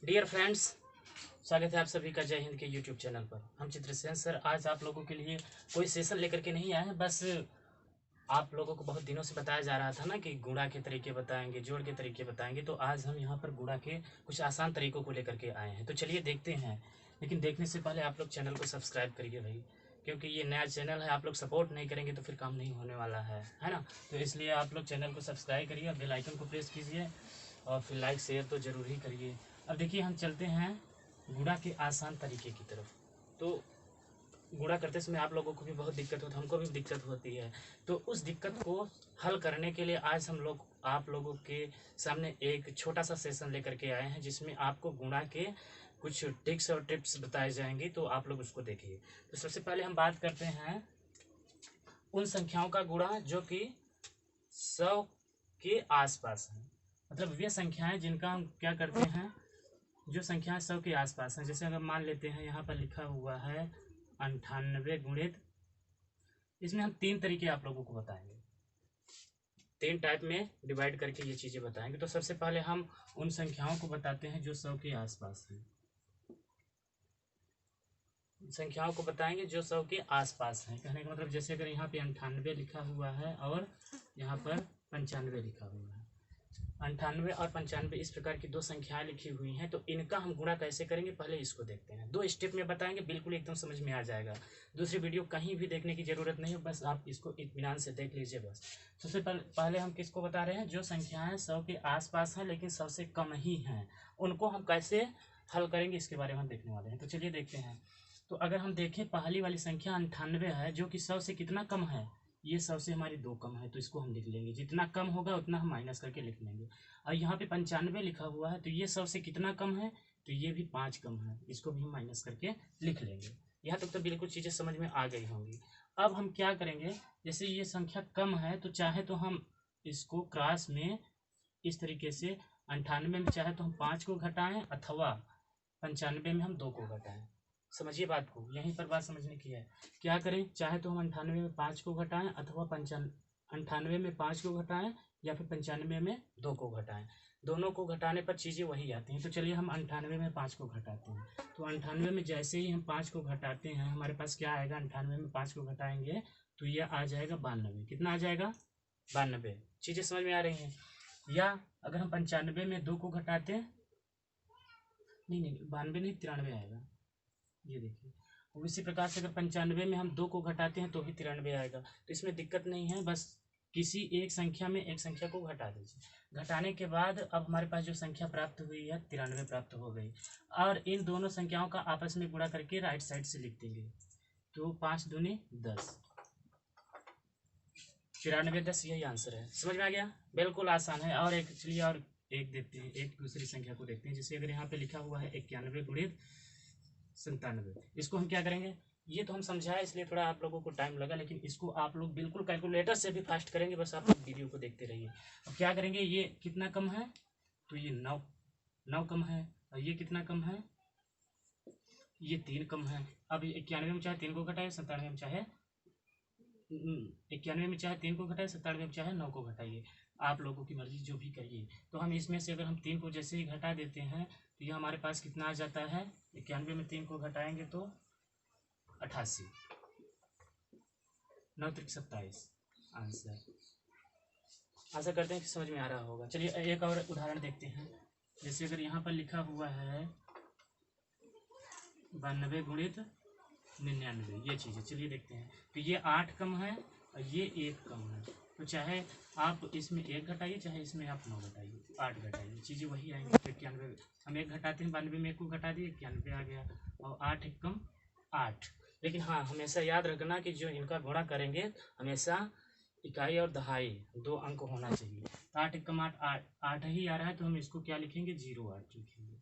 Dear friends, स्वागत है आप सभी का जय हिंद के यूट्यूब चैनल पर। हम चित्रसेन सर आज आप लोगों के लिए कोई सेशन लेकर के नहीं आए हैं। बस आप लोगों को बहुत दिनों से बताया जा रहा था ना कि गुणा के तरीके बताएंगे, जोड़ के तरीके बताएंगे, तो आज हम यहाँ पर गुणा के कुछ आसान तरीकों को लेकर के आए हैं। तो चलिए देखते हैं, लेकिन देखने से पहले आप लोग चैनल को सब्सक्राइब करिए भाई, क्योंकि ये नया चैनल है। आप लोग सपोर्ट नहीं करेंगे तो फिर काम नहीं होने वाला है ना। तो इसलिए आप लोग चैनल को सब्सक्राइब करिए, बेल आइकन को प्रेस कीजिए और फिर लाइक शेयर तो ज़रूर ही करिए। अब देखिए, हम चलते हैं गुणा के आसान तरीके की तरफ। तो गुणा करते समय आप लोगों को भी बहुत दिक्कत होती है, हमको भी दिक्कत होती है। तो उस दिक्कत को हल करने के लिए आज हम लोग आप लोगों के सामने एक छोटा सा सेशन लेकर के आए हैं, जिसमें आपको गुणा के कुछ ट्रिक्स और टिप्स बताए जाएंगे। तो आप लोग उसको देखिए। तो सबसे पहले हम बात करते हैं उन संख्याओं का गुणा जो कि 100 के आसपास हैं। मतलब वे संख्याएं जिनका हम क्या करते हैं, जो संख्याएं 100 के आसपास हैं। जैसे अगर मान लेते हैं यहाँ पर लिखा हुआ है 98 गुणित, इसमें हम 3 तरीके आप लोगों को बताएंगे, 3 टाइप में डिवाइड करके ये चीज़ें बताएंगे। तो सबसे पहले हम उन संख्याओं को बताते हैं जो 100 के आसपास हैं। संख्याओं को बताएंगे जो 100 के आसपास हैं। कहने का मतलब जैसे अगर यहाँ पे 98 लिखा हुआ है और यहाँ पर 95 लिखा हुआ है, 98 और 95 इस प्रकार की दो संख्याएं लिखी हुई हैं। तो इनका हम गुणा कैसे करेंगे, पहले इसको देखते हैं। 2 स्टेप में बताएंगे, बिल्कुल एकदम समझ में आ जाएगा। दूसरी वीडियो कहीं भी देखने की जरूरत नहीं है, बस आप इसको इत्मीनान से देख लीजिए बस। सबसे पहले हम किसको बता रहे हैं, जो संख्याएं 100 के आसपास हैं लेकिन 100 से कम ही हैं, उनको हम कैसे हल करेंगे इसके बारे में हम देखने वाले हैं। तो चलिए देखते हैं। तो अगर हम देखें, पहली वाली संख्या 98 है, जो कि 100 से कितना कम है, ये 100 से हमारी 2 कम है, तो इसको हम लिख लेंगे। जितना कम होगा उतना हम माइनस करके लिख लेंगे। और यहाँ पे 95 लिखा हुआ है, तो ये 100 से कितना कम है, तो ये भी 5 कम है, इसको भी हम माइनस करके लिख लेंगे। यहाँ तक तो बिल्कुल चीज़ें समझ में आ गई होंगी। अब हम क्या करेंगे, जैसे ये संख्या कम है तो चाहे तो हम इसको क्रॉस में इस तरीके से 98 में चाहे तो हम 5 को घटाएं, अथवा 95 में हम 2 को घटाएं। समझिए बात को, यहीं पर बात समझने की है। क्या करें, चाहे तो हम 98 में 5 को घटाएं, अथवा 98 में 5 को घटाएं, या फिर 95 में 2 को घटाएं। दोनों को घटाने पर चीज़ें वही आती हैं। तो चलिए हम 98 में 5 को घटाते हैं। तो 98 में जैसे ही हम 5 को घटाते हैं, हमारे पास क्या आएगा, 98 में 5 को घटाएंगे तो ये आ जाएगा 92। कितना आ जाएगा, 92। चीज़ें समझ में आ रही हैं। या अगर हम 95 में 2 को घटाते हैं, नहीं नहीं 92 नहीं 93 आएगा, ये देखिए। और इसी प्रकार से अगर 95 में हम 2 को घटाते हैं तो भी 93 आएगा। तो इसमें दिक्कत नहीं है, बस किसी एक संख्या में एक संख्या को घटा दीजिए। घटाने के बाद अब हमारे पास जो संख्या प्राप्त हुई है 93 प्राप्त हो गई। और इन दोनों संख्याओं का आपस में गुणा करके राइट साइड से लिख देंगे। तो 5 दूनी 10, 93 10, यही आंसर है। समझ में आ गया, बिल्कुल आसान है। और एक चलिए और एक देखते हैं, एक दूसरी संख्या को देखते हैं। जैसे अगर यहाँ पे लिखा हुआ है 91 गुणित 97, इसको हम क्या करेंगे, ये तो हम समझाए इसलिए थोड़ा आप लोगों को टाइम लगा, लेकिन इसको आप लोग बिल्कुल कैलकुलेटर से भी फास्ट करेंगे। बस आप लोग वीडियो को देखते रहिए। अब क्या करेंगे, ये कितना कम है, तो ये 9 कम है। और ये कितना कम है, ये 3 कम है। अब 91 में चाहे 3 को घटाए, 97 में चाहे 91 में चाहे 3 को घटाए, 97 में चाहे 9 को घटाइए, आप लोगों की मर्जी, जो भी करिए। तो हम इसमें से अगर हम 3 को जैसे ही घटा देते हैं तो ये हमारे पास कितना आ जाता है, 91 में 3 को घटाएंगे तो 88, 9 त्रिक 27 आंसर। आशा करते हैं कि समझ में आ रहा होगा। चलिए एक और उदाहरण देखते हैं। जैसे अगर यहाँ पर लिखा हुआ है 92 गुणित 99, ये चीज़ है। चलिए देखते हैं। तो ये 8 कम है और ये 1 कम है। तो चाहे आप इसमें 1 घटाइए, चाहे इसमें आप 9 घटाइए, 8 घटाइए, चीज़ें वही आएंगी। तो 91 हम 1 घटाते हैं, 92 में 1 को घटा दिए, 91 आ गया। और 8 1 कम 8। लेकिन हाँ, हमेशा याद रखना कि जो इनका गुणा करेंगे हमेशा इकाई और दहाई 2 अंक होना चाहिए। तो 8 1 कम 8, 8 ही आ रहा है, तो हम इसको क्या लिखेंगे, 08 लिखेंगे।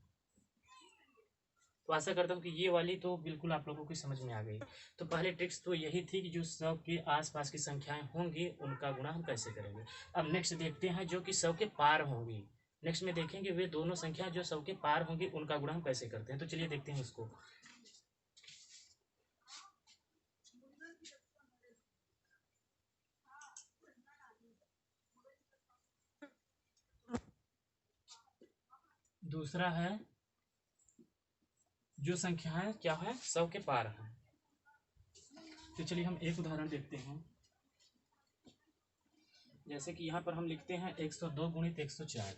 तो आशा करता हूँ कि ये वाली तो बिल्कुल आप लोगों की समझ में आ गई। तो पहले ट्रिक्स तो यही थी कि जो 100 के आसपास की संख्याएं होंगी उनका गुणा हम कैसे करेंगे। अब नेक्स्ट देखते हैं जो कि 100 के पार होंगी। नेक्स्ट में देखेंगे वे दोनों संख्या जो 100 के पार होंगी उनका गुणा हम कैसे करते हैं। तो चलिए देखते हैं उसको। दूसरा है जो संख्या है क्या है, 100 के पार है। तो चलिए हम एक उदाहरण देखते हैं। जैसे कि यहाँ पर हम लिखते हैं 102 गुणित 104,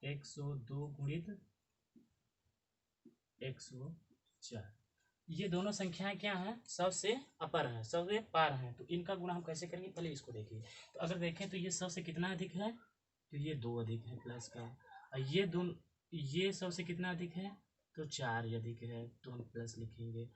102 गुणित 104। ये दोनों संख्याएं क्या हैं, 100 से अपर हैं, 100 से पार हैं। तो इनका गुणा हम कैसे करेंगे, पहले इसको देखिए। तो अगर देखें तो ये 100 से कितना अधिक है, तो ये 2 अधिक है प्लस का, और ये 100 से कितना अधिक है, तो 4 अधिक है, तो हम प्लस लिखेंगे।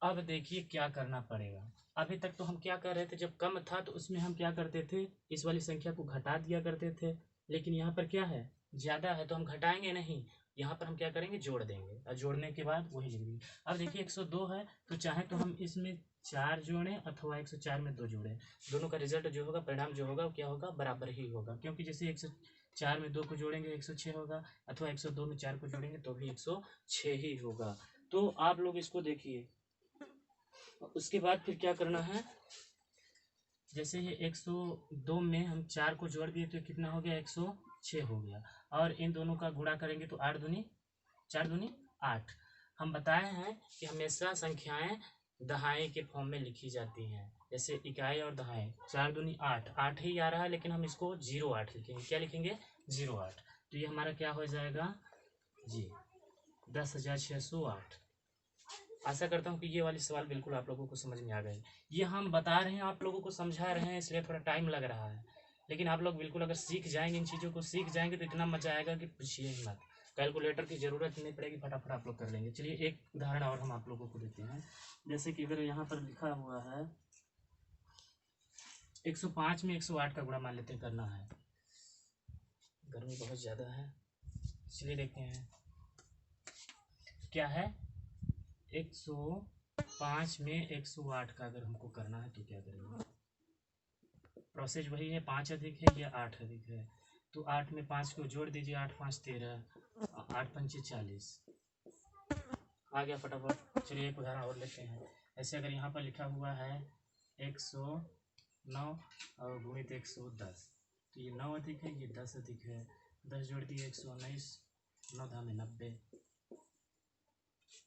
अब देखिए क्या करना पड़ेगा। अभी तक तो हम क्या कर रहे थे, जब कम था तो उसमें हम क्या करते थे, इस वाली संख्या को घटा दिया करते थे। लेकिन यहाँ पर क्या है, ज़्यादा है तो हम घटाएंगे नहीं, यहाँ पर हम क्या करेंगे, जोड़ देंगे, और जोड़ने के बाद वही लिख देंगे। अब देखिए 102 है, तो चाहे तो हम इसमें 4 जोड़ें अथवा 104 में 2 जोड़ें, दोनों का रिजल्ट जो होगा, परिणाम जो होगा, क्या होगा, बराबर ही होगा। क्योंकि जैसे 104 में 2 को जोड़ेंगे 106 होगा, अथवा 102 में 4 को जोड़ेंगे तो भी 106 ही होगा। तो आप लोग इसको देखिए। उसके बाद फिर क्या करना है, जैसे ये 102 में हम 4 को जोड़ दिए तो कितना हो गया, 106 हो गया। और इन दोनों का गुणा करेंगे तो 8 दूनी 4 दूनी 8। हम बताए हैं कि हमेशा संख्याएं दहाई के फॉर्म में लिखी जाती हैं, जैसे इकाई और दहाई। 4 दूनी 8, 8 ही आ रहा है, लेकिन हम इसको 08 लिखेंगे। क्या लिखेंगे, 08। तो ये हमारा क्या हो जाएगा जी, 10,608। आशा करता हूँ कि ये वाली सवाल बिल्कुल आप लोगों को समझ में आ गए। ये हम बता रहे हैं, आप लोगों को समझा रहे हैं, इसलिए थोड़ा टाइम लग रहा है। लेकिन आप लोग बिल्कुल अगर सीख जाएंगे, इन चीज़ों को सीख जाएंगे तो इतना मजा आएगा कि पूछिए ही मत। कैलकुलेटर की ज़रूरत नहीं पड़ेगी, फटाफट आप लोग कर लेंगे। चलिए एक उदाहरण और हम आप लोगों को देते हैं। जैसे कि अगर यहाँ पर लिखा हुआ है 105 में 108 का गुणा मान लेते हैं करना है। गर्मी बहुत ज़्यादा है, चलिए देखते हैं क्या है। 105 में 108 का अगर हमको करना है तो क्या करेंगे, प्रोसेस वही है, 5 अधिक है या 8 अधिक है। तो 8 में 5 को जोड़ दीजिए, 8 5 13, 8 पंचे 40 आ गया फटाफट। चलिए एक उदाहरण और लेते हैं। ऐसे अगर यहाँ पर लिखा हुआ है 109 और गुणित 110, तो ये 9 अधिक है, ये 10 अधिक है, 10 जोड़ दिए 119, 9 10 में 90।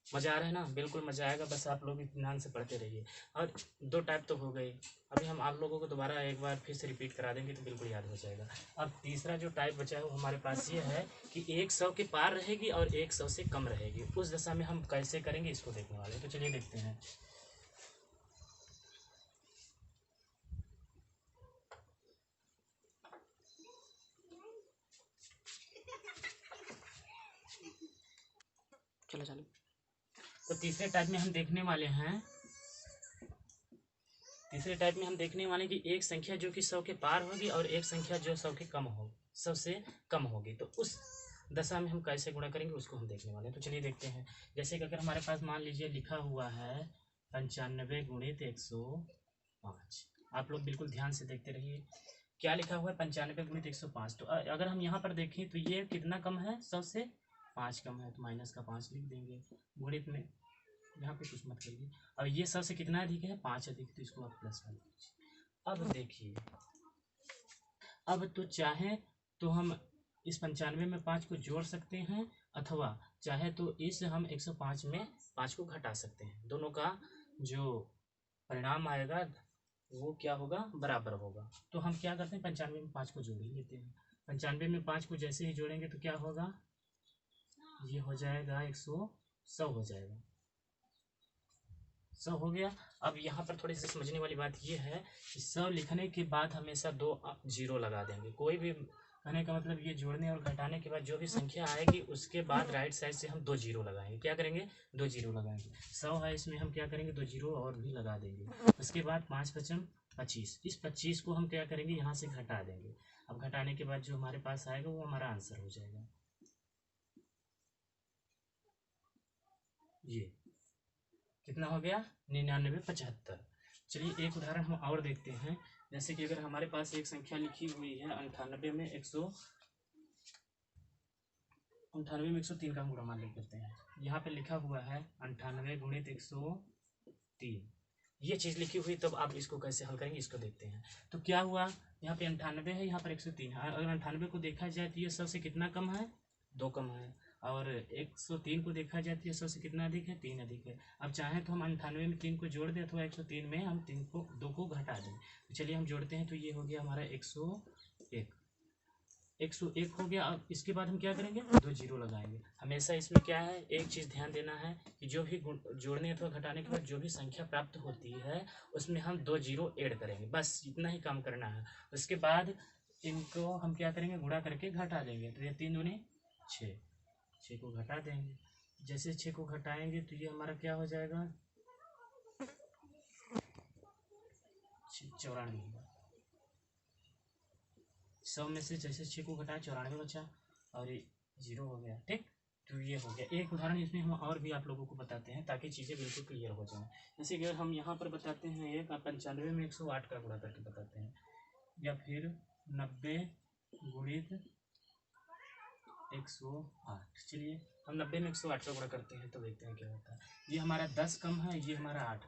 मज़ा आ रहा है ना, बिल्कुल मज़ा आएगा, बस आप लोग इत्मीनान से पढ़ते रहिए। और 2 टाइप तो हो गई, अभी हम आप लोगों को दोबारा एक बार फिर से रिपीट करा देंगे तो बिल्कुल याद हो जाएगा। अब तीसरा जो टाइप बचा है वो हमारे पास ये है कि 100 के पार रहेगी और 100 से कम रहेगी। उस दशा में हम कैसे करेंगे इसको देखने वाले, तो चलिए देखते हैं। चलो चलो, तो तीसरे टाइप में हम देखने वाले हैं, तीसरे टाइप में हम देखने वाले कि एक संख्या जो कि 100 के पार होगी और एक संख्या जो 100 के कम हो, 100 से कम होगी। तो उस दशा में हम कैसे गुणा करेंगे उसको हम देखने वाले हैं। तो चलिए देखते हैं। जैसे कि अगर हमारे पास मान लीजिए लिखा हुआ है 95 गुणित 105, आप लोग बिल्कुल ध्यान से देखते रहिए। क्या लिखा हुआ है, 95 गुणित 105। तो अगर हम यहाँ पर देखें तो ये कितना कम है, 100 से 5 कम है, तो माइनस का 5 लिख देंगे। गुणित में यहाँ पे कुछ मत करिए। अब ये 100 से कितना अधिक है, 5 अधिक, तो इसको आप प्लस कर दीजिए। अब देखिए, अब तो चाहे तो हम इस 95 में 5 को जोड़ सकते हैं, अथवा चाहे तो इस हम 105 में 5 को घटा सकते हैं। दोनों का जो परिणाम आएगा वो क्या होगा, बराबर होगा। तो हम क्या करते हैं, 95 में 5 को जोड़ ही लेते हैं। 95 में 5 को जैसे ही जोड़ेंगे तो क्या होगा, ये हो जाएगा 100 हो जाएगा, 100 हो गया। अब यहाँ पर थोड़ी सी समझने वाली बात ये है कि 100 लिखने के बाद हमेशा 2 जीरो लगा देंगे। कोई भी, कहने का मतलब ये जोड़ने और घटाने के बाद जो भी संख्या आएगी उसके बाद राइट साइड से हम 2 जीरो लगाएंगे। क्या करेंगे, 2 जीरो लगाएंगे। 100 है, इसमें हम क्या करेंगे, 2 जीरो और भी लगा देंगे। उसके बाद 5 पचम 25, इस 25 को हम क्या करेंगे, यहाँ से घटा देंगे। अब घटाने के बाद जो हमारे पास आएगा वो हमारा आंसर हो जाएगा। ये कितना हो गया, 9975। चलिए एक उदाहरण हम और देखते हैं। जैसे कि अगर हमारे पास एक संख्या लिखी हुई है 98 में 103 का हम गुणा मान लेते हैं। यहाँ पे लिखा हुआ है 98 गुणित 103, ये चीज़ लिखी हुई, तब आप इसको कैसे हल करेंगे इसको देखते हैं। तो क्या हुआ, यहाँ पे 98 है, यहाँ पर 103 है। अगर 98 को देखा जाए तो ये सबसे कितना कम है, 2 कम है, और 103 को देखा जाए तो 100 से कितना अधिक है, 3 अधिक है। अब चाहें तो हम 98 में 3 को जोड़ दें अथवा 103 में हम 2 को घटा दें। तो चलिए हम जोड़ते हैं, तो ये हो गया हमारा 101 हो गया। अब इसके बाद हम क्या करेंगे, 2 जीरो लगाएंगे। हमेशा इसमें क्या है, एक चीज़ ध्यान देना है कि जो भी जोड़ने अथवा घटाने के बाद जो भी संख्या प्राप्त होती है उसमें हम 2 जीरो ऐड करेंगे, बस इतना ही काम करना है। उसके बाद इनको हम क्या करेंगे, गुणा करके घटा देंगे। तो ये 3 दूनी 6, 6 को घटा देंगे। जैसे 6 को घटाएंगे तो ये हमारा क्या हो जाएगा, 94। 100 में से जैसे 6 को घटाया 94 बचा और ये 0 हो गया। ठीक, तो ये हो गया। एक उदाहरण इसमें हम और भी आप लोगों को बताते हैं ताकि चीज़ें बिल्कुल क्लियर हो जाएं। जैसे कि अगर हम यहाँ पर बताते हैं एक 95 में 108 का गुणा करके बताते हैं, या फिर 90 गुणित 108। चलिए हम 90 में 108 का गुणा करते हैं तो देखते हैं क्या होता है। ये हमारा 10 कम है, ये हमारा 8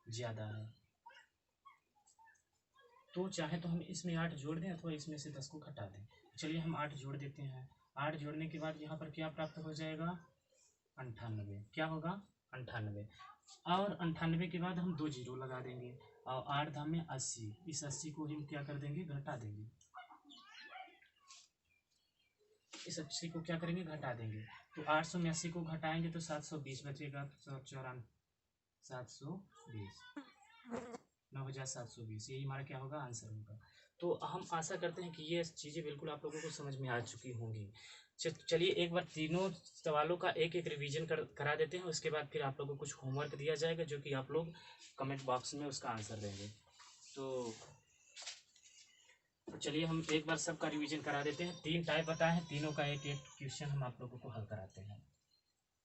ज़्यादा है। तो चाहे तो हम इसमें 8 जोड़ दें अथवा इसमें से 10 को घटा दें। चलिए हम 8 जोड़ देते हैं। 8 जोड़ने के बाद यहाँ पर क्या प्राप्त हो जाएगा, 98। क्या होगा, 98। और 98 के बाद हम 2 जीरो लगा देंगे और 8 धाम में 80। इस 80 को हम क्या कर देंगे, घटा देंगे। इस 80 को क्या करेंगे, घटा देंगे। तो 800 में 80 को घटाएंगे तो 720 बचेगा। 720 9720, यही हमारा क्या होगा, आंसर होगा। तो हम आशा करते हैं कि ये चीज़ें बिल्कुल आप लोगों को समझ में आ चुकी होंगी। चलिए एक बार तीनों सवालों का एक एक रिवीजन करा देते हैं। उसके बाद फिर आप लोगों को कुछ होमवर्क दिया जाएगा जो कि आप लोग कमेंट बॉक्स में उसका आंसर देंगे। तो चलिए हम एक बार सबका रिवीजन करा देते हैं। 3 टाइप बताए हैं, तीनों का एक एक क्वेश्चन हम आप लोगों को हल कराते हैं।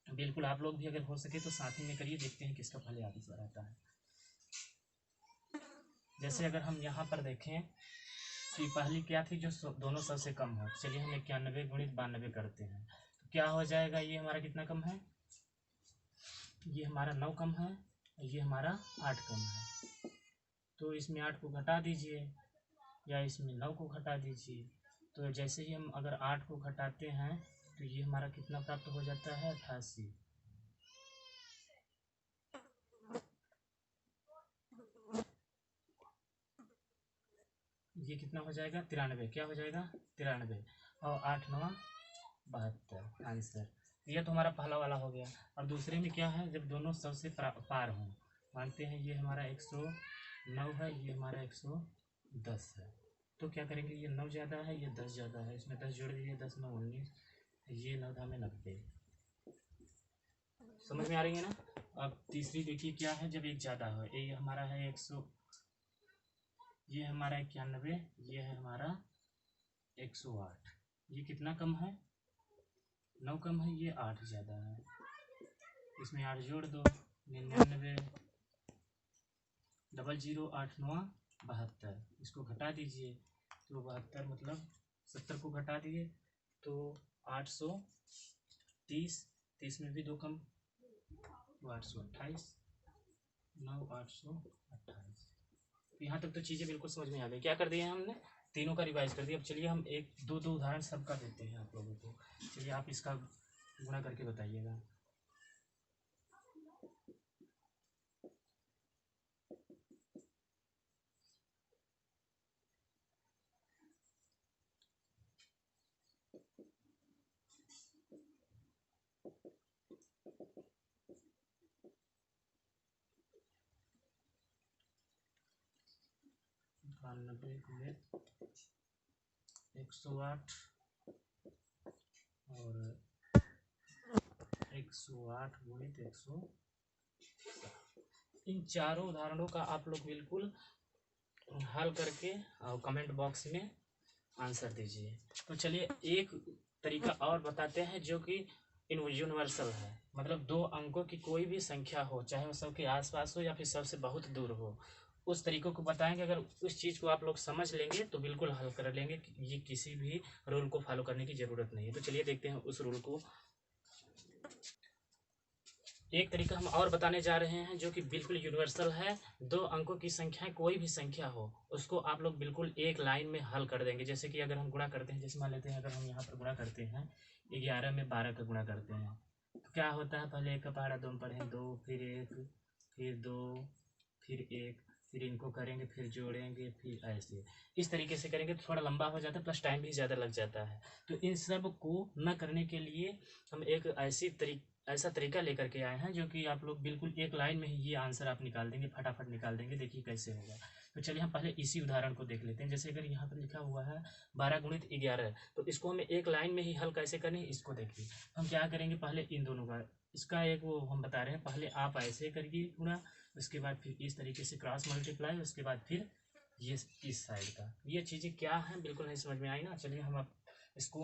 बिल्कुल आप लोग भी अगर हो सके तो साथ ही में करिए, देखते हैं किसका फल याद रहता है। जैसे अगर हम यहाँ पर देखें कि पहली क्या थी, जो दोनों 100 से कम हो। चलिए हम 91 गुणित 92 करते हैं तो क्या हो जाएगा, ये हमारा कितना कम है, ये हमारा 9 कम है, ये हमारा 8 कम है। तो इसमें 8 को घटा दीजिए या इसमें 9 को घटा दीजिए। तो जैसे ही हम अगर 8 को घटाते हैं तो ये हमारा कितना प्राप्त हो जाता है, 88। ये कितना हो जाएगा, 93। क्या हो जाएगा, 93। और 8 9 72 आंसर। ये तो हमारा पहला वाला हो गया। और दूसरे में क्या है, जब दोनों 100 से पार हों, मानते हैं ये हमारा 109 है, ये हमारा 110 है, तो क्या करेंगे, ये 9 ज़्यादा है, ये 10 ज़्यादा है, इसमें 10 जोड़ दीजिए, 10 9 19, ये 9 धामे 90। समझ में आ रही है ना। अब तीसरी देखिए क्या है, जब एक ज़्यादा हो, ये हमारा है 100, ये हमारा 91, ये है हमारा 108। ये कितना कम है, 9 कम है, ये 8 ज़्यादा है, इसमें 8 जोड़ दो, 99 00 8 9 72। इसको घटा दीजिए तो 72 मतलब 70 को घटा दिए तो 830, 30 में भी 2 कम तो 828, 9 828। यहाँ तक तो चीज़ें बिल्कुल समझ में आ गई। क्या कर दिया हमने, तीनों का रिवाइज कर दिया। अब चलिए हम एक दो उदाहरण सबका देते हैं आप लोगों को। चलिए आप इसका गुणा करके बताइएगा। नब्बे गुणित 108 और 108 गुणित 100। इन चारों उदाहरणों का आप लोग बिल्कुल हल करके और कमेंट बॉक्स में आंसर दीजिए। तो चलिए एक तरीका और बताते हैं जो कि यूनिवर्सल है, मतलब 2 अंकों की कोई भी संख्या हो, चाहे वो सबके आसपास हो या फिर सबसे बहुत दूर हो, उस तरीकों को बताएंगे। अगर उस चीज़ को आप लोग समझ लेंगे तो बिल्कुल हल कर लेंगे, ये किसी भी रूल को फॉलो करने की ज़रूरत नहीं है। तो चलिए देखते हैं उस रूल को। एक तरीका हम और बताने जा रहे हैं जो कि बिल्कुल यूनिवर्सल है। 2 अंकों की संख्या, कोई भी संख्या हो, उसको आप लोग बिल्कुल एक लाइन में हल कर देंगे। जैसे कि अगर हम गुणा करते हैं, जैसे मान लेते हैं अगर हम यहाँ पर गुणा करते हैं 11 में 12 का गुणा करते हैं तो क्या होता है, पहले 1 का पहाड़ा 2 में पढ़े 2, फिर 1, फिर 2, फिर 1, फिर इनको करेंगे, फिर जोड़ेंगे, फिर ऐसे इस तरीके से करेंगे तो थोड़ा लंबा हो जाता है, प्लस टाइम भी ज़्यादा लग जाता है। तो इन सब को न करने के लिए हम एक ऐसा तरीका लेकर के आए हैं जो कि आप लोग बिल्कुल एक लाइन में ही ये आंसर आप निकाल देंगे, फटाफट निकाल देंगे। देखिए कैसे होगा। तो चलिए हम पहले इसी उदाहरण को देख लेते हैं। जैसे अगर यहाँ पर लिखा हुआ है 12 गुणित 11, तो इसको हमें एक लाइन में ही हल कैसे करनी है, इसको देखिए। हम क्या करेंगे, पहले इन दोनों का इसका एक वो हम बता रहे हैं, पहले आप ऐसे करिए गुणा, उसके बाद फिर इस तरीके से क्रॉस मल्टीप्लाई, उसके बाद फिर ये इस साइड का। ये चीज़ें क्या हैं बिल्कुल नहीं समझ में आई ना। चलिए हम अब इसको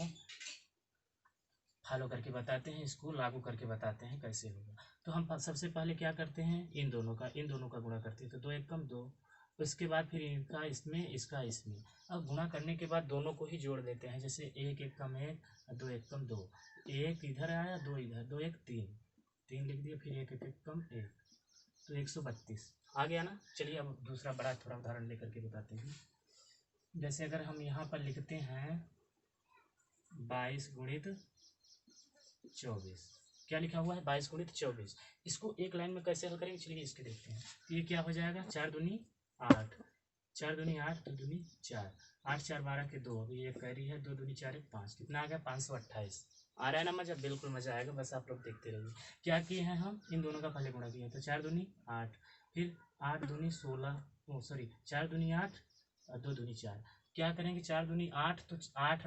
फॉलो करके बताते हैं, इसको लागू करके बताते हैं कैसे होगा। तो हम सबसे पहले क्या करते हैं, इन दोनों का गुणा करते हैं, तो 2 1 कम 2, उसके बाद फिर इनका इसमें, इसका इसमें। अब गुणा करने के बाद दोनों को ही जोड़ देते हैं। जैसे 1 1 कम 1, 2 1 कम 2, 1 इधर आया, 2 इधर, 2 1 3, 3 लिख दिया, फिर 1 1 कम 1, तो 132 आ गया ना। चलिए अब दूसरा बड़ा थोड़ा उदाहरण लेकर के बताते हैं। जैसे अगर हम यहाँ पर लिखते हैं 22 गुणित 24, क्या लिखा हुआ है 22 गुणित 24, इसको एक लाइन में कैसे हल करेंगे, चलिए इसके देखते हैं। तो ये क्या हो जाएगा, 4 दूनी 8, 4 दूनी 8, 2 दूनी 4, 8 4 12 के 2, अभी ये कैरी है, 2 दूनी 4 1 5, कितना आ गया 528। आ रहा है ना मजा, बिल्कुल मजा आएगा, बस आप लोग देखते रहिए। क्या किए हैं हम, इन दोनों का पहले गुणा किए, तो 4 दूनी 8, फिर 8 दूनी 16, सॉरी 4 दूनी 8 और 2 दूनी 4। क्या करेंगे, 4 दूनी 8, तो 8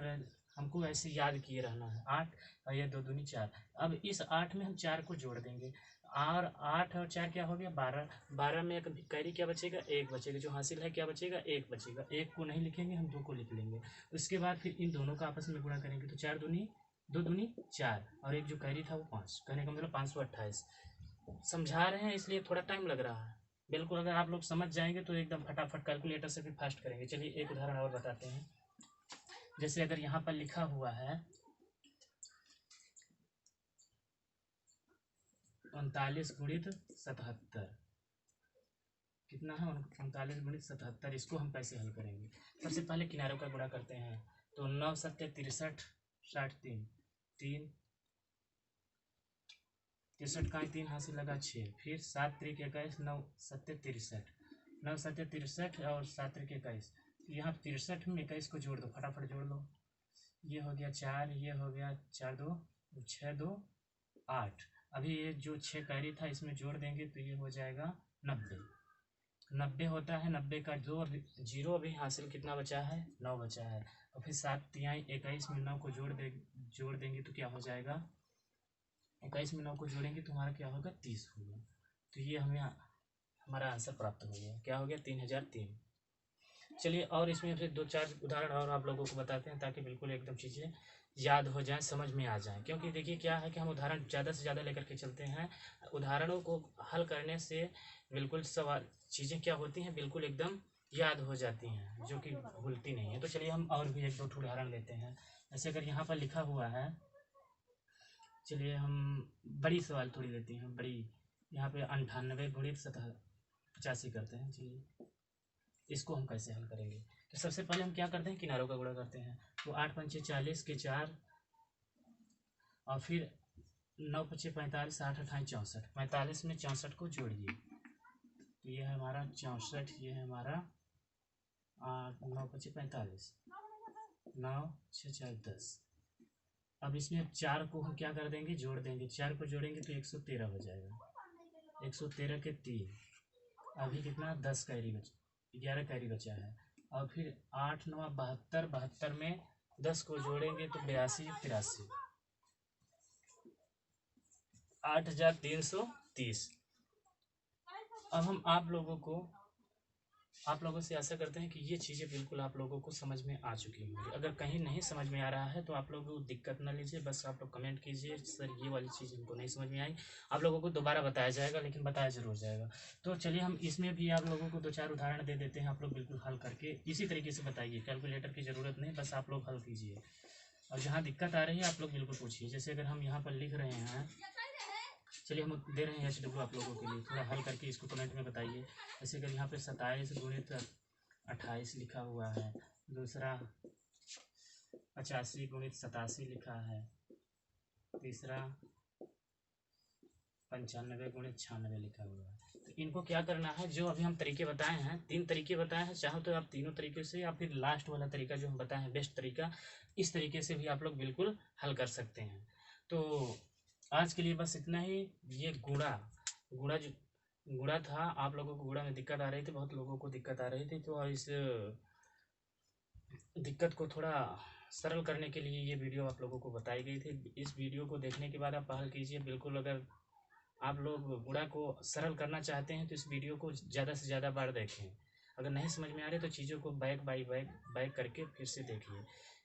हमको ऐसे याद किए रहना है, 8 और ये 2 दूनी 4। अब इस 8 में हम 4 को जोड़ देंगे, और 8 और 4 क्या हो गया 12, 12 में एक कैरी क्या बचेगा, 1 बचेगा, जो हासिल है क्या बचेगा, 1 बचेगा। 1 को नहीं लिखेंगे हम, 2 को लिख लेंगे। उसके बाद फिर इन दोनों का आपस में गुणा करेंगे, तो 4 दूनी 2 दूनी 4, और एक जो कैरी था वो 5, कहने का मतलब 528। समझा रहे हैं इसलिए थोड़ा टाइम लग रहा है, बिल्कुल अगर आप लोग समझ जाएंगे तो एकदम फटाफट कैलकुलेटर से भी फास्ट करेंगे। चलिए एक उदाहरण और बताते हैं। जैसे अगर यहाँ पर लिखा हुआ है 39 गुणित 77, कितना है 39 गुणित 77, इसको हम कैसे हल करेंगे। सबसे पहले किनारों का गुणा करते हैं, तो 9 7 63, 63, 3 63 का 3 हासिल लगा 6, फिर 7 3 21, 9 7 63, 9 7 63 और 7 3 21, यहाँ 63 में 21 को जोड़ दो, फटाफट जोड़ लो। ये हो गया 4, ये हो गया 4 2 6 2 8, अभी ये जो 6 कैरी था इसमें जोड़ देंगे तो ये हो जाएगा 90, 90 होता है। 90 का जो जीरो अभी हासिल कितना बचा है, 9 बचा है, और फिर 7 तिहाई 21 में 9 को जोड़ देंगे तो क्या हो जाएगा, 21 में 9 को जोड़ेंगे तो हमारा क्या होगा 30 होगा। तो ये हमें हमारा आंसर प्राप्त हो गया, क्या हो गया 3003। चलिए और इसमें फिर 2 4 उदाहरण और आप लोगों को बताते हैं ताकि बिल्कुल एकदम चीज़ें याद हो जाएं, समझ में आ जाएं। क्योंकि देखिए क्या है कि हम उदाहरण ज़्यादा से ज़्यादा लेकर के चलते हैं, उदाहरणों को हल करने से बिल्कुल सवाल चीज़ें क्या होती हैं, बिल्कुल एकदम याद हो जाती हैं, जो कि भूलती नहीं है। तो चलिए हम और भी 1 2 उदाहरण लेते हैं। जैसे अगर यहाँ पर लिखा हुआ है, चलिए हम बड़ी सवाल थोड़ी लेते हैं, बड़ी यहाँ पे 98 गुणित 85 करते हैं। चलिए इसको हम कैसे हल करेंगे, तो सबसे पहले हम क्या करते हैं, किनारों का गुणा करते हैं। तो 8 पंचे 40 के 4, और फिर 9 पचे 45, 8 अठाई 64, 45 में 64 को जोड़िए, तो ये है हमारा 64, ये है हमारा 8 9 पचे 45, 9 6 4 10। अब इसमें 4 को हम क्या कर देंगे, जोड़ देंगे, 4 को जोड़ेंगे तो 113 हो जाएगा, 113 के 3, अभी कितना 10 कैरी बचा, 11 कैरी बचा है, और फिर 8 9 72, 72 में 10 को जोड़ेंगे तो 82 83, 8330। अब हम आप लोगों से आशा करते हैं कि ये चीज़ें बिल्कुल आप लोगों को समझ में आ चुकी होंगी। अगर कहीं नहीं समझ में आ रहा है तो आप लोग दिक्कत ना लीजिए, बस आप लोग कमेंट कीजिए सर ये वाली चीज़ हमको नहीं समझ में आई, आप लोगों को दोबारा बताया जाएगा, लेकिन बताया जरूर जाएगा। तो चलिए हम इसमें भी आप लोगों को 2 4 उदाहरण दे देते हैं, आप लोग बिल्कुल हल करके इसी तरीके से बताइए, कैलकुलेटर की ज़रूरत नहीं, बस आप लोग हल कीजिए, और जहाँ दिक्कत आ रही है आप लोग बिल्कुल पूछिए। जैसे अगर हम यहाँ पर लिख रहे हैं, चलिए हम दे रहे हैं HW आप लोगों के लिए, थोड़ा हल करके इसको कमेंट में बताइए। जैसे अगर यहाँ पे 27 गुणित 28 लिखा हुआ है, दूसरा 85 गुणित 87 लिखा है, तीसरा 95 गुणित 96 लिखा हुआ है। तो इनको क्या करना है, जो अभी हम तरीके बताए हैं, 3 तरीके बताए हैं, चाहो तो आप तीनों तरीके से या फिर लास्ट वाला तरीका जो हम बताए हैं बेस्ट तरीका, इस तरीके से भी आप लोग बिल्कुल हल कर सकते हैं। तो आज के लिए बस इतना ही। ये गुणा जो गुणा था, आप लोगों को गुणा में दिक्कत आ रही थी, बहुत लोगों को दिक्कत आ रही थी, तो इस दिक्कत को थोड़ा सरल करने के लिए ये वीडियो आप लोगों को बताई गई थी। इस वीडियो को देखने के बाद आप पहल कीजिए बिल्कुल। अगर आप लोग गुणा को सरल करना चाहते हैं तो इस वीडियो को ज़्यादा से ज़्यादा बार देखें। अगर नहीं समझ में आ रही तो चीज़ों को बैक बाई बैक करके फिर से देखिए।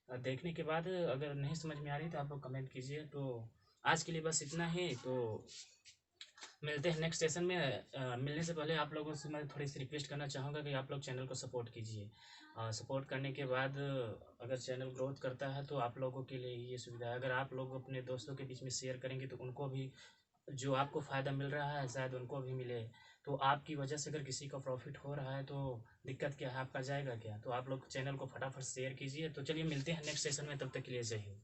और देखने के बाद अगर नहीं समझ में आ रही तो आप लोग कमेंट कीजिए। तो आज के लिए बस इतना ही। तो मिलते हैं नेक्स्ट सेशन में। मिलने से पहले आप लोगों से मैं थोड़ी सी रिक्वेस्ट करना चाहूँगा कि आप लोग चैनल को सपोर्ट कीजिए। सपोर्ट करने के बाद अगर चैनल ग्रोथ करता है तो आप लोगों के लिए ये सुविधा है। अगर आप लोग अपने दोस्तों के बीच में शेयर करेंगे तो उनको भी जो आपको फ़ायदा मिल रहा है शायद उनको भी मिले। तो आपकी वजह से अगर किसी का प्रॉफिट हो रहा है तो दिक्कत क्या है, आपका जाएगा क्या? तो आप लोग चैनल को फटाफट शेयर कीजिए। तो चलिए मिलते हैं नेक्स्ट सेशन में, तब तक के लिए जय हिंद।